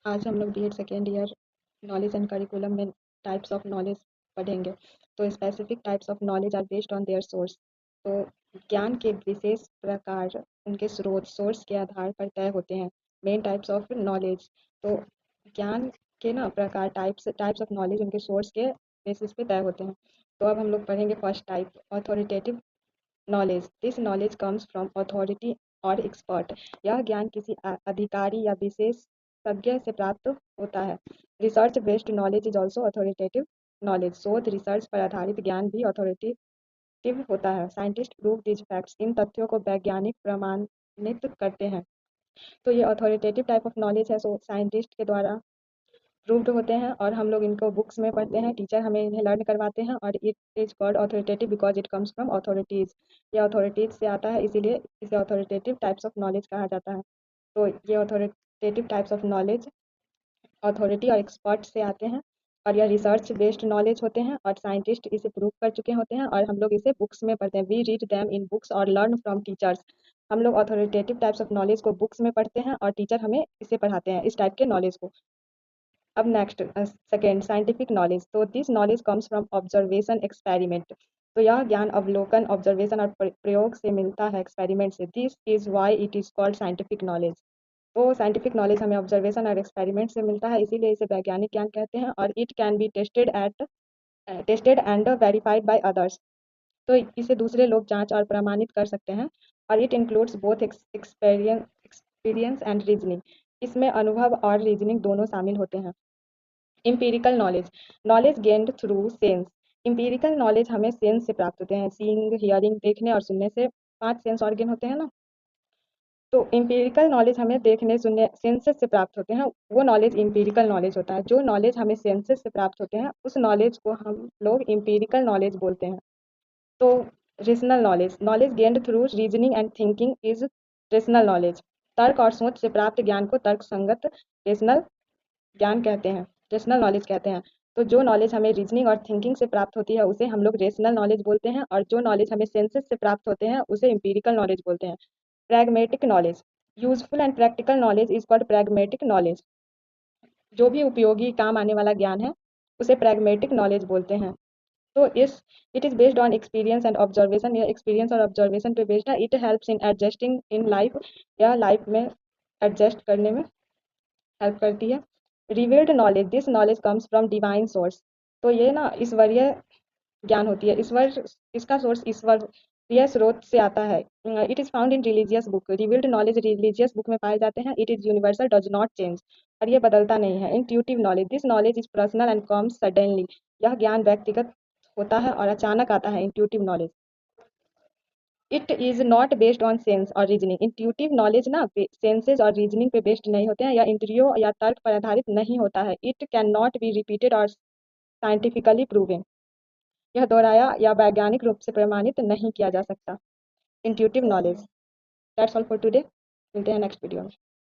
आज हम लोग BEd second year knowledge and curriculum में टाइप्स ऑफ नॉलेज पढ़ेंगे। तो specific types of knowledge are based on their source. तो ज्ञान के विशेष प्रकार उनके स्रोत सोर्स के आधार पर तय होते हैं। मेन टाइप्स ऑफ नॉलेज, तो ज्ञान के ना प्रकार टाइप्स टाइप्स ऑफ नॉलेज उनके सोर्स के बेसिस पे तय होते हैं। तो अब हम लोग पढ़ेंगे first type, authoritative knowledge. This knowledge comes from authority और एक्सपर्ट। यह ज्ञान किसी अधिकारी या विशेषज्ञ से प्राप्त होता है। Research based knowledge is also authoritative knowledge. शोध रिसर्च पर आधारित ज्ञान भी अथॉरिटेटिव होता है। Scientist prove this facts. इन तथ्यों को वैज्ञानिक प्रमाणित करते हैं। तो ये अथॉरिटेटिव टाइप ऑफ नॉलेज है, सो साइंटिस्ट के द्वारा प्रूव्ड होते हैं और हम लोग इनको बुक्स में पढ़ते हैं, टीचर हमें इन्हें लर्न करवाते हैं और it is called authoritative because it comes from authorities. ये अथॉरिटीज से आता है, इसीलिए इसे अथॉरिटेटिव टाइप्स ऑफ नॉलेज कहा जाता है। तो ये authoritative types of knowledge authority और एक्सपर्ट से आते हैं और यह रिसर्च बेस्ड नॉलेज होते हैं और साइंटिस्ट इसे प्रूव कर चुके होते हैं और हम लोग इसे बुक्स में पढ़ते हैं। We read them in books और लर्न फ्रॉम टीचर्स। हम लोग अथॉरिटेटिव टाइप्स ऑफ नॉलेज को बुक्स में पढ़ते हैं और टीचर हमें इसे पढ़ाते हैं, इस टाइप के नॉलेज को। अब नेक्स्ट सेकेंड, साइंटिफिक नॉलेज। तो this knowledge comes from observation experiment. तो यह ज्ञान अवलोकन, ऑब्जर्वेशन और प्रयोग से मिलता है, एक्सपेरिमेंट से। This is why it is called scientific knowledge. तो साइंटिफिक नॉलेज हमें ऑब्जर्वेशन और एक्सपेरिमेंट से मिलता है, इसीलिए इसे वैज्ञानिक ज्ञान कहते हैं और it can be tested and verified by others. तो इसे दूसरे लोग जांच और प्रमाणित कर सकते हैं और it includes both experience and reasoning. इसमें अनुभव और रीजनिंग दोनों शामिल होते हैं। Empirical knowledge, knowledge gained through sense. Empirical knowledge हमें सेंस से प्राप्त होते हैं, सीइंग, हियरिंग, देखने और सुनने से 5 सेंस ऑर्गन होते हैं ना। तो इम्पीरिकल नॉलेज हमें देखने सुनने सेंसेस से प्राप्त होते हैं, वो नॉलेज इम्पीरिकल नॉलेज होता है। जो नॉलेज हमें सेंसेस से प्राप्त होते हैं उस नॉलेज को हम लोग इम्पीरिकल नॉलेज बोलते हैं। तो rational knowledge, knowledge gained through reasoning and thinking is rational knowledge. तर्क और सोच से प्राप्त ज्ञान को तर्क संगत रेशनल ज्ञान कहते हैं, रेशनल नॉलेज कहते हैं। तो जो नॉलेज हमें रीजनिंग और थिंकिंग से प्राप्त होती है उसे हम लोग रेशनल नॉलेज बोलते हैं और जो नॉलेज हमें सेंसेस से प्राप्त होते हैं उसे इम्पीरिकल नॉलेज बोलते हैं। Pragmatic knowledge, useful and practical knowledge is called pragmatic knowledge. जो भी उपयोगी काम आने वाला ज्ञान है उसे प्रैग्मेटिक नॉलेज बोलते हैं। तो it is based on experience and observation. यह एक्सपीरियंस और ऑब्जर्वेशन पे बेस्ड है। It helps in adjusting in life, यह लाइफ में एडजस्ट करने में हेल्प करती है। Revealed knowledge, this knowledge comes from divine source. तो ये ना ईश्वरीय ज्ञान होती है, इसका सोर्स ईश्वरीय स्रोत से आता है। It is found in religious book. Revealed knowledge religious book में पाए जाते हैं। It is universal, does not change, और ये बदलता नहीं है। Intuitive knowledge, this knowledge is personal and comes suddenly. यह ज्ञान व्यक्तिगत होता है और अचानक आता है, intuitive knowledge. It is not based on sense और रीजनिंग। इंट्यूटिव नॉलेज ना सेंसेस और रीजनिंग पे बेस्ड नहीं होते हैं या इंद्रियों या तर्क पर आधारित नहीं होता है। It can not be repeated और साइंटिफिकली प्रूवन। यह दोहराया या वैज्ञानिक रूप से प्रमाणित नहीं किया जा सकता। Intuitive knowledge. That's all for today. मिलते हैं नेक्स्ट वीडियो में।